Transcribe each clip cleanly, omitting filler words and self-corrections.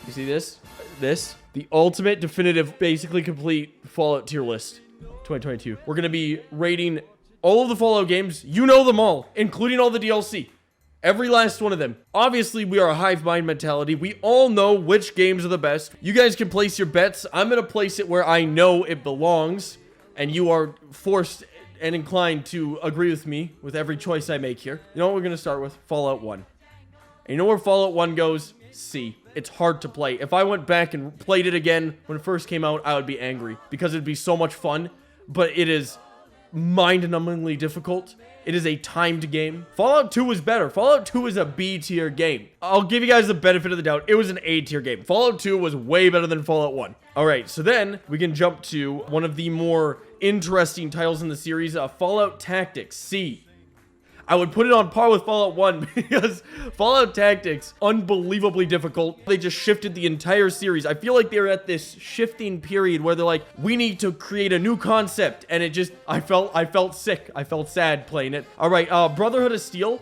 You see this? The ultimate definitive, basically complete Fallout tier list 2022. We're going to be rating all of the Fallout games. You know them all, including all the DLC. Every last one of them. Obviously, we are a hive mind mentality. We all know which games are the best. You guys can place your bets. I'm going to place it where I know it belongs. And you are forced and inclined to agree with me with every choice I make here. You know what we're going to start with? Fallout 1. And you know where Fallout 1 goes? C. It's hard to play. If I went back and played it again when it first came out, I would be angry. Because it'd be so much fun. But it is mind-numbingly difficult. It is a timed game. Fallout 2 was better. Fallout 2 is a B tier game. I'll give you guys the benefit of the doubt. It was an A tier game. Fallout 2 was way better than Fallout 1. All right, so then we can jump to one of the more interesting titles in the series, Fallout Tactics, C. I would put it on par with Fallout 1 because Fallout Tactics, unbelievably difficult. They just shifted the entire series. I feel like they're at this shifting period where they're like, we need to create a new concept. And it just, I felt sick. I felt sad playing it. All right, Brotherhood of Steel.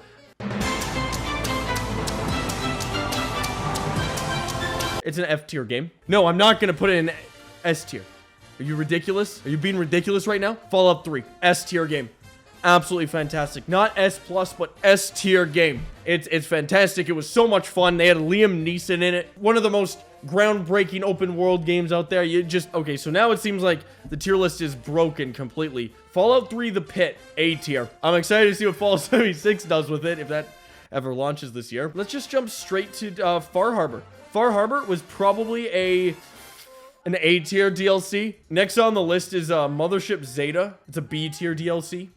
It's an F tier game. No, I'm not going to put it in S tier. Are you ridiculous? Are you being ridiculous right now? Fallout 3, S tier game. Absolutely fantastic. Not S+, but S tier game. It's fantastic. It was so much fun. They had Liam Neeson in it. One of the most groundbreaking open world games out there. Okay, so now it seems like the tier list is broken completely. Fallout 3, The Pit, A tier. I'm excited to see what Fallout 76 does with it, if that ever launches this year. Let's just jump straight to Far Harbor. Far Harbor was probably an A tier DLC. Next on the list is Mothership Zeta. It's a B tier DLC.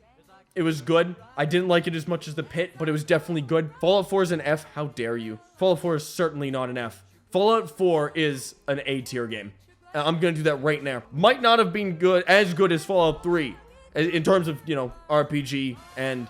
It was good. I didn't like it as much as The Pit, but it was definitely good. Fallout 4 is an F. How dare you? Fallout 4 is certainly not an F. Fallout 4 is an A tier game. I'm going to do that right now. Might not have been as good as Fallout 3 in terms of, you know, RPG and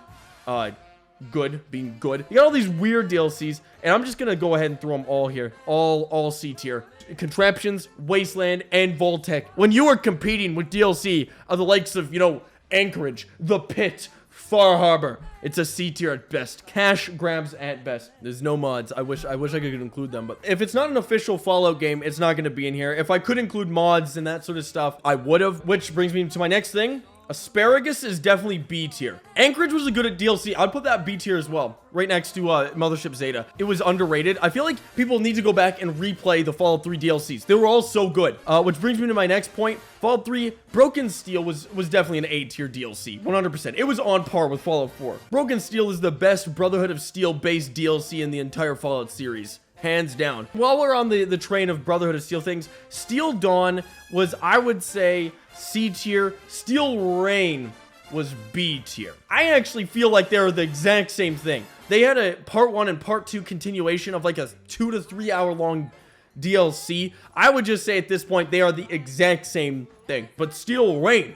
being good. You got all these weird DLCs, and I'm just going to go ahead and throw them all here. All C tier. Contraptions, Wasteland, and Voltec. When you are competing with DLC of the likes of, you know, Anchorage, The Pit, Far Harbor, it's a C tier at best. Cash grabs at best. There's no mods. I wish I could include them, but if it's not an official Fallout game, it's not going to be in here. If I could include mods and that sort of stuff, I would have. Which brings me to my next thing. Asparagus is definitely B tier. Anchorage was a good DLC. I'd put that B tier as well, right next to Mothership Zeta. It was underrated. I feel like people need to go back and replay the Fallout 3 DLCs. They were all so good. Which brings me to my next point. Fallout 3 Broken Steel was definitely an A tier DLC, 100%. It was on par with Fallout 4. Broken Steel is the best Brotherhood of Steel based DLC in the entire Fallout series. Hands down. While we're on the train of Brotherhood of Steel things, Steel Dawn was, I would say, C tier. Steel Rain was B tier. I actually feel like they were the exact same thing. They had a part 1 and part 2 continuation of like a 2 to 3 hour long DLC. I would just say at this point, they are the exact same thing. But Steel Rain,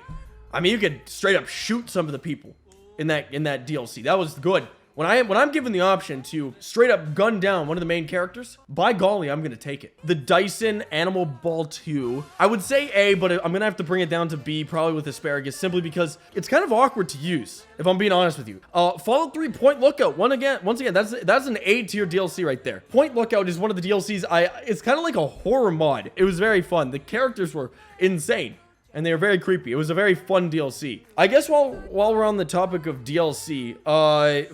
I mean, you could straight up shoot some of the people in that DLC. That was good. When I'm given the option to straight up gun down one of the main characters, by golly, I'm going to take it. The Dyson Animal Ball 2, I would say A, but I'm going to have to bring it down to B, probably with Asparagus, simply because it's kind of awkward to use, if I'm being honest with you. Fallout 3 Point Lookout, once again, that's an A tier DLC right there. Point Lookout is one of the DLCs, it's kind of like a horror mod. It was very fun. The characters were insane. And they were very creepy. It was a very fun DLC. I guess while we're on the topic of DLC,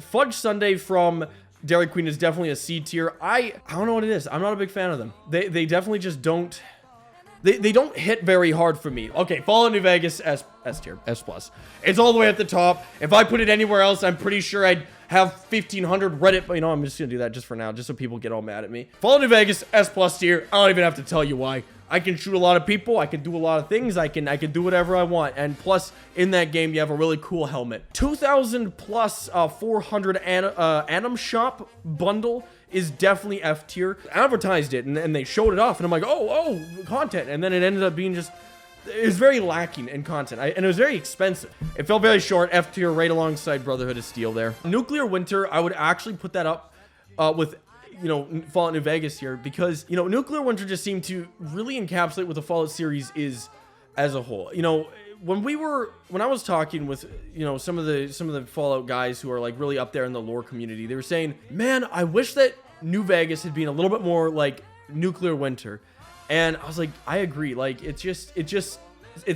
Fudge Sundae from Dairy Queen is definitely a C tier. I don't know what it is. I'm not a big fan of them. They definitely just don't... They don't hit very hard for me. Okay, Fallout New Vegas, S tier, S+. It's all the way at the top. If I put it anywhere else, I'm pretty sure I'd have 1,500 Reddit, but you know, I'm just gonna do that just for now, just so people get all mad at me. Fallout New Vegas, S+ tier. I don't even have to tell you why. I can shoot a lot of people. I can do a lot of things. I can do whatever I want. And plus, in that game, you have a really cool helmet. 2,000 plus 400 Atom Shop bundle is definitely F tier. Advertised it and they showed it off, and I'm like, oh, content. And then it ended up being just, it was very lacking in content, and it was very expensive. It felt very short. F tier, right alongside Brotherhood of Steel there. Nuclear Winter, I would actually put that up with, you know, Fallout New Vegas here, because, you know, Nuclear Winter just seemed to really encapsulate what the Fallout series is as a whole. You know, when I was talking with, you know, some of the Fallout guys who are like really up there in the lore community, they were saying, man, I wish that New Vegas had been a little bit more like Nuclear Winter. And I was like, I agree. Like, it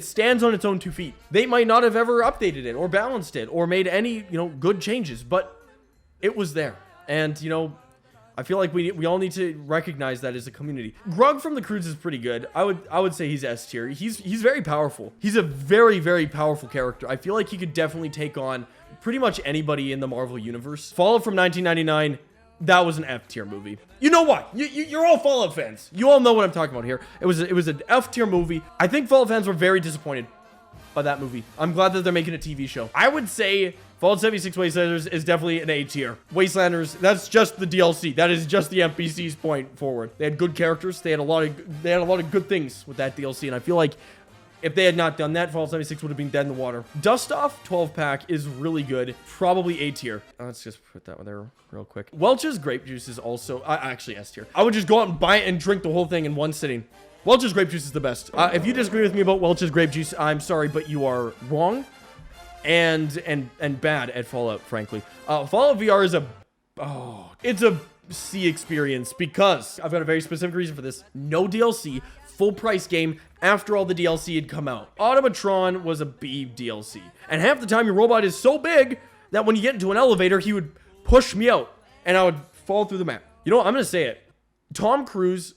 stands on its own 2 feet. They might not have ever updated it or balanced it or made any, good changes, but it was there. And, I feel like we all need to recognize that as a community. Grug from the Cruise is pretty good. I would say he's S tier. He's very powerful. He's a very, very powerful character. I feel like he could definitely take on pretty much anybody in the Marvel universe. Fallout from 1999, that was an F tier movie. You know what? You're all Fallout fans. You all know what I'm talking about here. It was an F tier movie. I think Fallout fans were very disappointed by that movie. I'm glad that they're making a TV show. I would say Fallout 76 Wastelanders is definitely an A tier. Wastelanders, that's just the DLC. That is just the NPCs point forward. They had good characters. They had a lot of good things with that DLC, and I feel like if they had not done that, Fallout 76 would have been dead in the water. Dust Off 12-pack is really good. Probably A tier. Let's just put that one there real quick. Welch's Grape Juice is also actually S tier. I would just go out and buy it and drink the whole thing in one sitting. Welch's Grape Juice is the best. If you disagree with me about Welch's Grape Juice, I'm sorry, but you are wrong and bad at Fallout, frankly. Fallout VR is it's a C experience because I've got a very specific reason for this. No DLC, full price game after all the DLC had come out. Automatron was a B DLC. And half the time your robot is so big that when you get into an elevator, he would push me out and I would fall through the map. You know what? I'm going to say it. Tom Cruise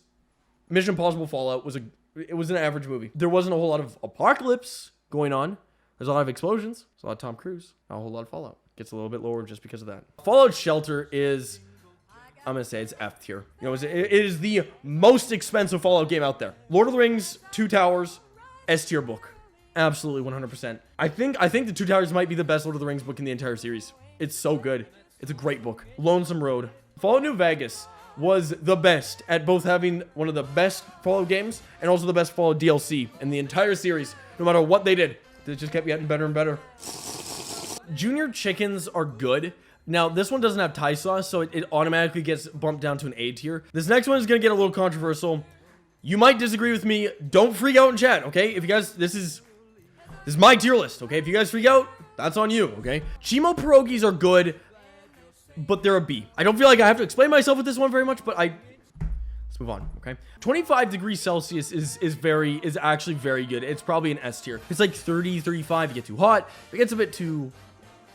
Mission Impossible Fallout was an average movie. There wasn't a whole lot of apocalypse going on. There's a lot of explosions. There's a lot of Tom Cruise. Not a whole lot of Fallout. Gets a little bit lower just because of that. Fallout Shelter is, I'm going to say it's F tier. It is the most expensive Fallout game out there. Lord of the Rings, Two Towers, S tier book. Absolutely 100%. I think the Two Towers might be the best Lord of the Rings book in the entire series. It's so good. It's a great book. Lonesome Road. Fallout New Vegas was the best at both having one of the best Fallout games and also the best Fallout DLC in the entire series. No matter what they did, they just kept getting better and better. Junior Chickens are good. Now, this one doesn't have Thai sauce, so it automatically gets bumped down to an A tier. This next one is going to get a little controversial. You might disagree with me. Don't freak out in chat, okay? If you guys, this is my tier list, okay? If you guys freak out, that's on you, okay? Chimo pierogies are good, but they're a B. I don't feel like I have to explain myself with this one very much, but let's move on, okay? 25 degrees Celsius is actually very good. It's probably an S tier. It's like 30, 35, you get too hot. If it gets a bit too...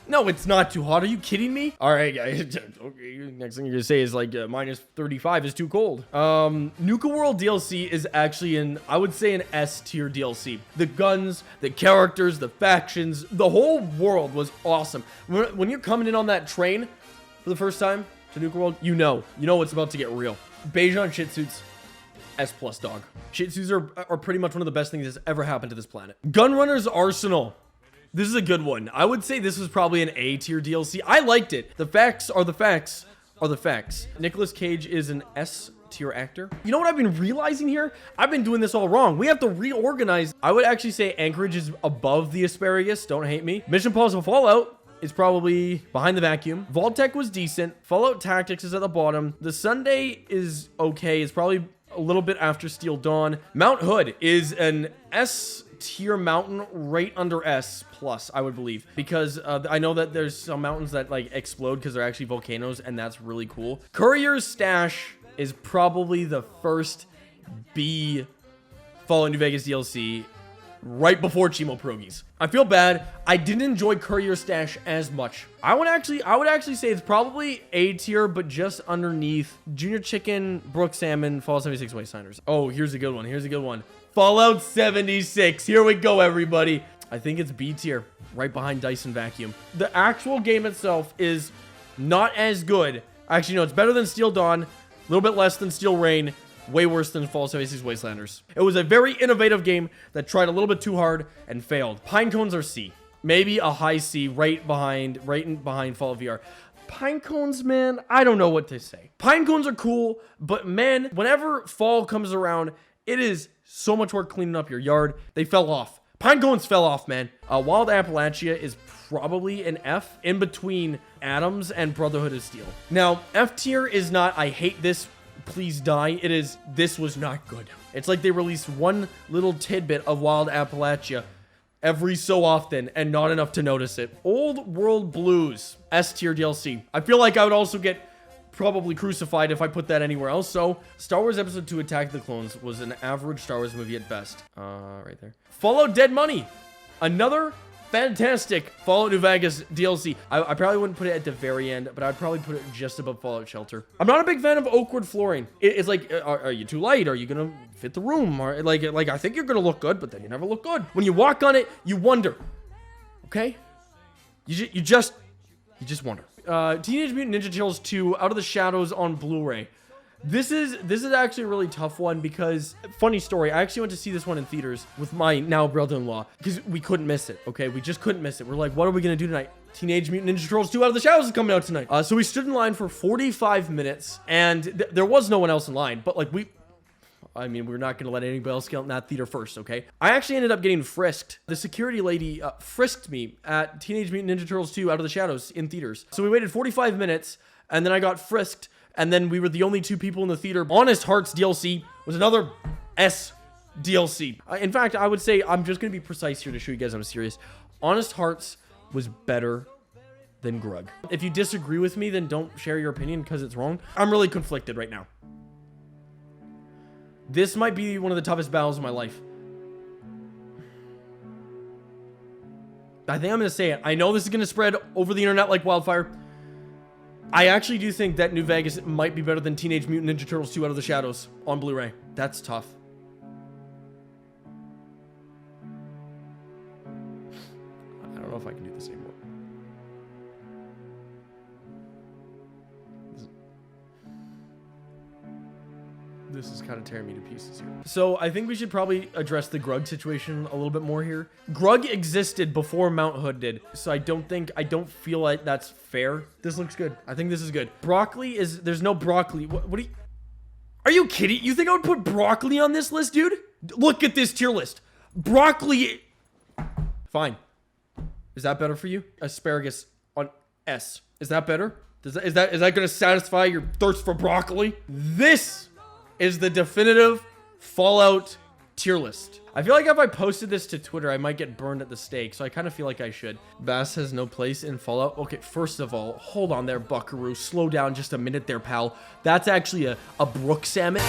No, it's not too hot. Are you kidding me? All right, guys. Okay, next thing you're gonna say is like minus 35 is too cold. Nuka World DLC is actually I would say an S tier DLC. The guns, the characters, the factions, the whole world was awesome. When you're coming in on that train for the first time to Nuka World, you know it's about to get real. Bejan Shih Tzus, S plus dog. Shih Tzus are pretty much one of the best things that's ever happened to this planet. Gunrunner's Arsenal. This is a good one. I would say this was probably an A tier DLC. I liked it. The facts are the facts are the facts. Nicolas Cage is an S tier actor. You know what I've been realizing here? I've been doing this all wrong. We have to reorganize. I would actually say Anchorage is above the asparagus. Don't hate me. Mission Impossible Fallout is probably behind the vacuum. Vault-Tec was decent. Fallout Tactics is at the bottom. The Sunday is okay. It's probably a little bit after Steel Dawn. Mount Hood is an S tier mountain right under S plus, I would believe, because I know that there's some mountains that like explode because they're actually volcanoes, and that's really cool. Courier's Stash is probably the first B Fallout New Vegas DLC, right before Chimo pierogies. I feel bad. I didn't enjoy Courier's Stash as much. I would actually say it's probably A tier, but just underneath Junior Chicken, Brook Salmon, Fallout 76 Wastelanders. Oh, here's a good one. Here's a good one. Fallout 76. Here we go, everybody. I think it's B tier, right behind Dyson Vacuum. The actual game itself is not as good. Actually, no, it's better than Steel Dawn, a little bit less than Steel Rain, way worse than Fallout 76 Wastelanders. It was a very innovative game that tried a little bit too hard and failed. Pine Cones are C. Maybe a high C right behind Fallout VR. Pine Cones, man, I don't know what to say. Pine Cones are cool, but man, whenever fall comes around, it is so much work cleaning up your yard. They fell off. Pine Cones fell off, man. Wild Appalachia is probably an F in between Atoms and Brotherhood of Steel. Now, F tier is not, I hate this, please die. It is, this was not good. It's like they released one little tidbit of Wild Appalachia every so often and not enough to notice it. Old World Blues, S tier DLC. I feel like I would also get probably crucified if I put that anywhere else. So Star Wars Episode 2 Attack of the Clones was an average Star Wars movie at best. Right there. Fallout Dead Money. Another fantastic Fallout New Vegas DLC. I probably wouldn't put it at the very end, but I'd probably put it just above Fallout Shelter. I'm not a big fan of oakwood flooring. It's like, are you too light? Are you gonna fit the room? Or like I think you're gonna look good, but then you never look good. When you walk on it, you wonder. Okay? You just wonder. Teenage Mutant Ninja Turtles 2 Out of the Shadows on Blu-ray. This is actually a really tough one because, funny story, I actually went to see this one in theaters with my now brother-in-law because we couldn't miss it, okay? We just couldn't miss it. We're like, what are we going to do tonight? Teenage Mutant Ninja Turtles 2 Out of the Shadows is coming out tonight. So we stood in line for 45 minutes, and there was no one else in line, but like I mean, we're not going to let anybody else get in that theater first, okay? I actually ended up getting frisked. The security lady frisked me at Teenage Mutant Ninja Turtles 2 Out of the Shadows in theaters. So we waited 45 minutes, and then I got frisked. And then we were the only two people in the theater. Honest Hearts DLC was another S DLC. In fact, I would say, I'm just going to be precise here to show you guys I'm serious. Honest Hearts was better than Grug. If you disagree with me, then don't share your opinion because it's wrong. I'm really conflicted right now. This might be one of the toughest battles of my life. I think I'm going to say it. I know this is going to spread over the internet like wildfire. I actually do think that New Vegas might be better than Teenage Mutant Ninja Turtles 2 Out of the Shadows on Blu-ray. That's tough. I don't know if I can do this anymore. This is kind of tearing me to pieces here. So I think we should probably address the Grug situation a little bit more here. Grug existed before Mount Hood did. So I don't feel like that's fair. This looks good. I think this is good. Broccoli there's no broccoli. What are you kidding? You think I would put broccoli on this list, dude? Look at this tier list. Broccoli. Fine. Is that better for you? Asparagus on S. Is that better? Is that going to satisfy your thirst for broccoli? This is the definitive Fallout tier list. I feel like if I posted this to Twitter, I might get burned at the stake, so I kind of feel like I should. Bass has no place in Fallout. Okay, first of all, hold on there, buckaroo. Slow down just a minute there, pal. That's actually a brook salmon.